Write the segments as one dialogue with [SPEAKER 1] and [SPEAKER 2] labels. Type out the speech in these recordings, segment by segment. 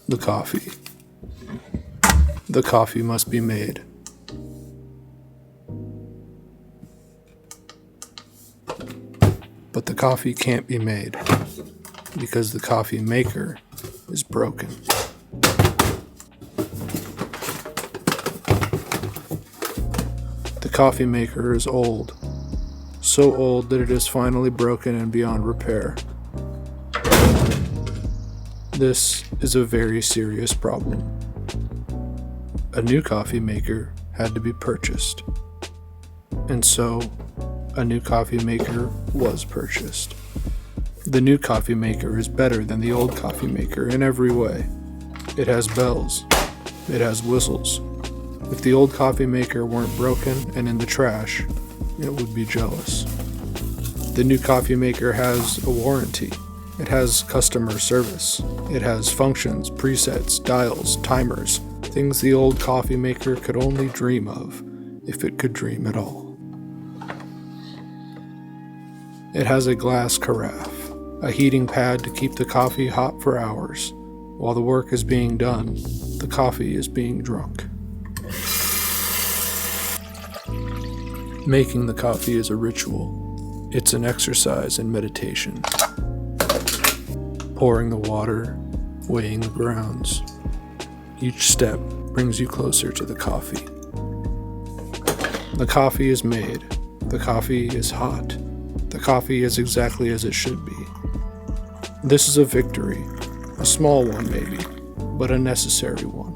[SPEAKER 1] The coffee. The coffee must be made. But the coffee can't be made because the coffee maker is broken. The coffee maker is old, so old that it is finally broken and beyond repair. This is a very serious problem. A new coffee maker had to be purchased, and so a new coffee maker was purchased. The new coffee maker is better than the old coffee maker in every way. It has bells. It has whistles. If the old coffee maker weren't broken and in the trash, it would be jealous. The new coffee maker has a warranty. It has customer service. It has functions, presets, dials, timers, things the old coffee maker could only dream of, if it could dream at all. It has a glass carafe, a heating pad to keep the coffee hot for hours. While the work is being done, the coffee is being drunk. Making the coffee is a ritual. It's an exercise in meditation. Pouring the water, weighing the grounds. Each step brings you closer to the coffee. The coffee is made. The coffee is hot. The coffee is exactly as it should be. This is a victory, a small one maybe, but a necessary one.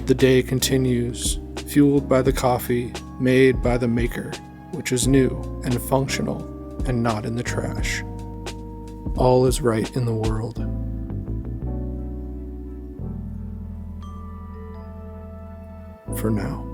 [SPEAKER 1] The day continues, fueled by the coffee made by the maker, which is new and functional and not in the trash. All is right in the world. For now.